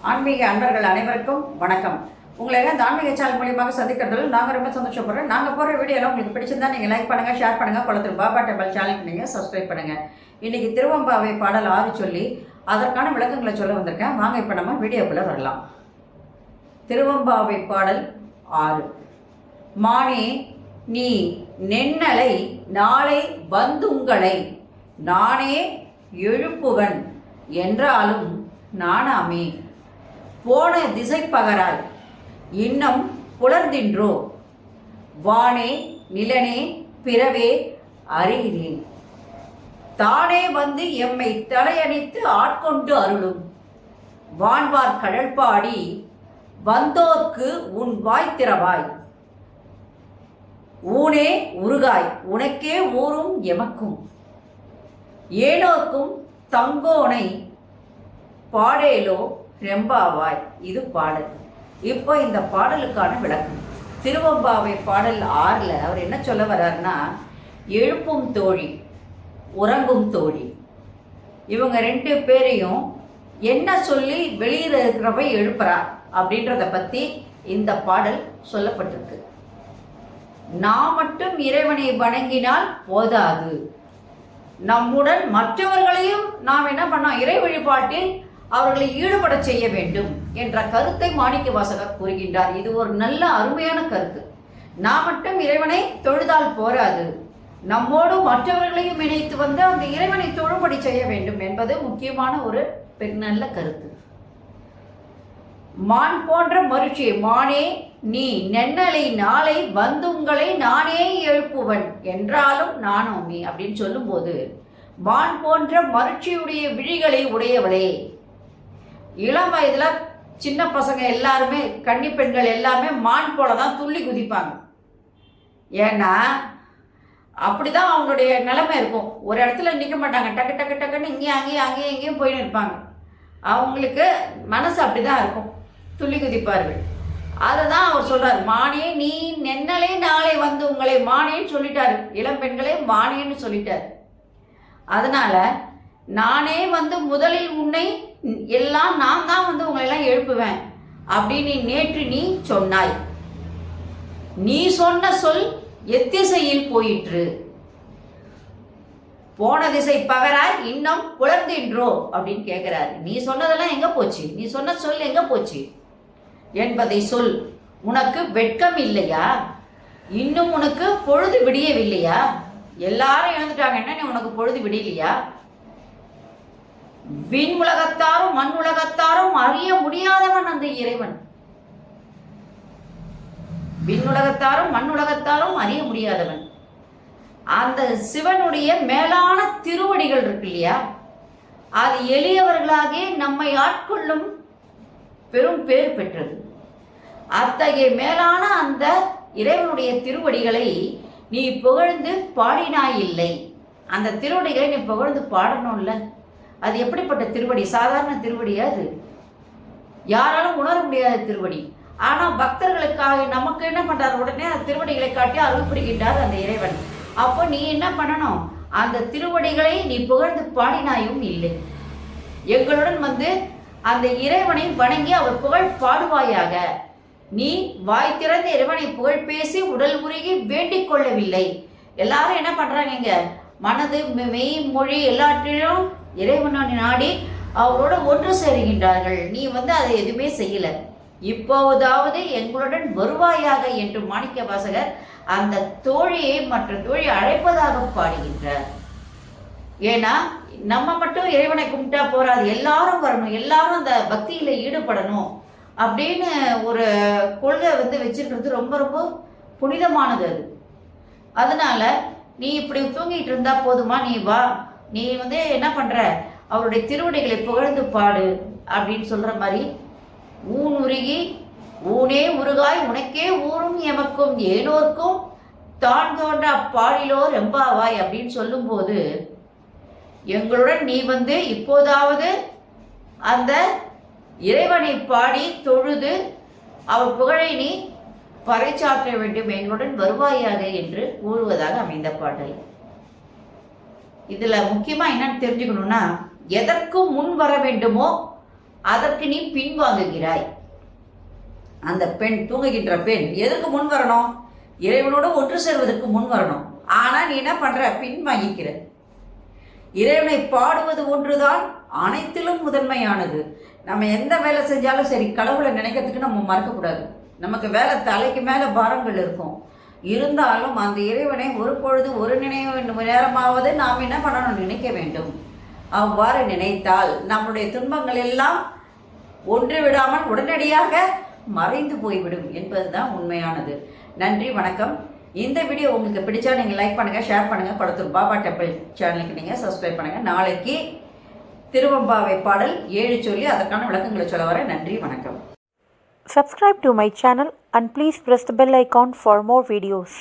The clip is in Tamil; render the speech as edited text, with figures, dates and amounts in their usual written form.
ஆன்மீக அன்பர்கள் அனைவருக்கும் வணக்கம். உங்களை இந்த ஆன்மீக சேனல் மூலியமாக சந்திக்கிறதில் நாங்கள் ரொம்ப சந்தோஷப்படுறோம். நாங்கள் போகிற வீடியோலாம் உங்களுக்கு பிடிச்சிருந்தா நீங்கள் லைக் பண்ணுங்கள், ஷேர் பண்ணுங்கள், குளத்தூர் பாபா டெம்பிள் சேனலுக்கு நீங்கள் சப்ஸ்கிரைப் பண்ணுங்கள். இன்றைக்கி திருவம்பாவை பாடல் 6 சொல்லி அதற்கான விளக்கங்களை சொல்ல வந்திருக்கேன். வாங்க இப்போ நம்ம வீடியோக்குள்ளே வரலாம். திருவம்பாவை பாடல் 6. மானே நீ நென்னலை நாளை வந்துங்களை நானே எழுப்புவன் என்றாலும் நானாமே. போன திசை பகராய் இன்னம் புலர்ந்தின்றோ வானே நிலனே பிறவே அறிகிறேன். தானே வந்து எம்மை தலையணித்து ஆட்கொண்டு அருளும் வான்வார் கடல்பாடி வந்தோர்க்கு உன் வாய் திறவாய். ஊனே உருகாய் உனக்கே ஊரும் எமக்கும் ஏனோர்க்கும் தங்கோனை பாடேலோ ரெம்பாவாய். இது பாடல். இப்போ இந்த பாடலுக்கான விளக்கம். திருவம்பாவை பாடல் 6ல் அவர் என்ன சொல்ல வர்றாருன்னா, எழுப்பும் தோழி உறங்கும் தோழி இவங்க 2 பேரையும் என்ன சொல்லி வெளியில் இருக்கிறவை எழுப்புறா அப்படின்றத பற்றி இந்த பாடல் சொல்லப்பட்டிருக்கு. நாம் மட்டும் இறைவனை வணங்கினால் போதாது, நம்முடன் மற்றவர்களையும் நாம் என்ன பண்ணோம், இறை வழிபாட்டில் அவர்களை ஈடுபட செய்ய வேண்டும் என்ற கருத்தை மாணிக்கவாசகர் கூறுகின்றார். இது ஒரு நல்ல அருமையான கருத்து. நாம் மட்டும் இறைவனை தொழுதால் போராது, நம்மோடு மற்றவர்களையும் இணைத்து வந்து அந்த இறைவனை தொழும்படி செய்ய வேண்டும் என்பது முக்கியமான ஒரு நல்ல கருத்து. மான் போன்ற மருட்சி மானே நீ நென்னலை நாளை வந்துங்களை நானே எழுப்புவன் என்றாலும் நானோமி அப்படின்னு சொல்லும்போது, மான் போன்ற மருட்சியுடைய விழிகளை உடையவளே. இளம் வயதுல சின்ன பசங்க எல்லாருமே, கன்னி பெண்கள் எல்லாமே மான் போல தான் துள்ளி குதிப்பாங்க. ஏன்னா அப்படிதான் அவங்களுடைய நிலைமை இருக்கும். ஒரு இடத்துல நிற்க மாட்டாங்க, டக்கு டக்கு டக்குன்னு இங்கேயும் அங்கேயும் போயின்னு இருப்பாங்க. அவங்களுக்கு மனசு அப்படிதான் இருக்கும், துள்ளி குதிப்பார்கள். அதை தான் அவர் சொல்றார், மானே நீ நென்னலே நாளை வந்து உங்களை மானேன்னு சொல்லிட்டாரு. இளம் பெண்களே மானேன்னு சொல்லிட்டாரு. அதனால நானே வந்து முதலில் உன்னை எல்லாம் நான் தான் வந்து உங்களை எல்லாம் எழுப்புவேன் அப்படின்னு நேற்று நீ சொன்னாய். நீ சொன்ன சொல் எத்திசையில் போயிற்று, போன திசை பகராய் இன்னும் புலர்ந்தின்றோ அப்படின்னு கேட்கிறாரு. நீ சொன்னதெல்லாம் எங்க போச்சு, நீ சொன்ன சொல் எங்க போச்சு என்பதை சொல். உனக்கு வெட்கம் இல்லையா? இன்னும் உனக்கு பொழுது விடியவில்லையா? எல்லாரும் இழந்துட்டாங்க, என்ன நீ உனக்கு பொழுது விடியலையா? விண் உலகத்தாரும் மண் உலகத்தாரும் அறிய முடியாதவன் அந்த இறைவன். விண் உலகத்தாரும் மண் உலகத்தாரும் அறிய முடியாதவன் அந்த சிவனுடைய மேலான திருவடிகள் இருக்கு இல்லையா, அது எளியவர்களாக நம்மை ஆட்கொள்ளும் பெரும் பேர் பெற்றது. அத்தகைய மேலான அந்த இறைவனுடைய திருவடிகளை நீ புகழ்ந்து பாடினாயில்லை. அந்த திருவடிகளை நீ புகழ்ந்து பாடணும்ல. அது எப்படிப்பட்ட திருவடி? சாதாரண திருவடியா? அது யாராலும் உணர முடியாத திருவடி. ஆனால் பக்தர்களுக்காக நமக்கு என்ன பண்றாரு, உடனே அந்த திருவடிகளை காட்டி அருள் புரிகின்றார் அந்த இறைவன். அப்போ நீ என்ன பண்ணணும், அந்த திருவடிகளை நீ புகழ்ந்து பாடினாயும் இல்லை. எங்களுடன் வந்து அந்த இறைவனை வணங்கி அவர் புகழ் பாடுவாயாக. நீ வாய் திறந்த இறைவனை புகழ் பேசி உடல் உருகி வேண்டிக் கொள்ளவில்லை. எல்லாரும் என்ன பண்றாங்க, இங்க மனது மெய் மொழி எல்லாற்றிலும் இறைவனை நாடி அவரோட ஒன்று சேருகின்றார்கள். நீ வந்து அதை எதுவுமே செய்யல. இப்போதாவது எங்களுடன் வருவாயாக என்று மாணிக்க வாசகர் அந்த தோழியை மற்ற தோழி அழைப்பதாக பாடுகின்றார். ஏன்னா நம்ம மட்டும் இறைவனை கும்பிட்டா போறாது, எல்லாரும் வரணும், எல்லாரும் அந்த பக்தியில ஈடுபடணும் அப்படின்னு ஒரு கொள்கை வந்து வச்சிருக்கிறது ரொம்ப ரொம்ப புனிதமானது அது. அதனால நீ இப்படி தூங்கிட்டு இருந்தா போதுமா, நீ வா, நீ வந்து என்ன பண்ற, அவருடைய திருவடிகளை புகழ்ந்து பாடு அப்படின்னு சொல்ற மாதிரி, ஊன் உருகி ஊனே உருகாய் உனக்கே ஊரும் எமக்கும் ஏனோர்க்கும் தான் தோன்றா பாடிலோ ரெம்பாவாய் அப்படின்னு சொல்லும்போது, எங்களுடன் நீ வந்து இப்போதாவது அந்த இறைவனை பாடி தொழுது அவர் புகழை நீ பறைச்சாற்ற வேண்டும், எங்களுடன் வருவாயாக என்று கூறுவதாக அமைந்த பாடல். இதுல முக்கியமா என்னன்னு தெரிஞ்சுக்கணும்னா, எதற்கு முன் வர வேண்டுமோ அதற்கு நீ பின்வாங்குகிறாய். அந்த பெண், தூங்குகின்ற பெண் எதற்கு முன் வரணும்? இறைவனோடு ஒன்று சேர்வதற்கு முன் வரணும். ஆனால் நீ என்ன பண்ற? பின்வாங்கிக்கிற. இறைவனை பாடுவது ஒன்றுதான் அனைத்திலும் முதன்மையானது. நம்ம எந்த வேலை செஞ்சாலும் சரி, கடவுளை நினைக்கிறதுக்கு நம்ம மறக்கக்கூடாது. நமக்கு வேலை தலைக்கு மேலே பாரங்கள் இருக்கும். இருந்தாலும் அந்த இறைவனை ஒரு பொழுது ஒரு நினைவு நேரமாவது நாம் என்ன பண்ணணும்? நினைக்க வேண்டும். அவ்வாறு நினைத்தால் நம்முடைய துன்பங்கள் எல்லாம் ஒன்று விடாமல் உடனடியாக மறைந்து போய்விடும் என்பதுதான் உண்மையானது. நன்றி, வணக்கம். இந்த வீடியோ உங்களுக்கு பிடிச்சா நீங்கள் லைக் பண்ணுங்கள், ஷேர் பண்ணுங்கள். கொளத்தூர் பாபா டெம்பிள் சேனலுக்கு நீங்கள் சப்ஸ்கிரைப் பண்ணுங்கள். நாளைக்கு திருவம்பாவை பாடல் 7 சொல்லி அதற்கான விளக்கங்களை சொல்ல வரேன். நன்றி, வணக்கம். Subscribe to my channel and please press the bell icon for more videos.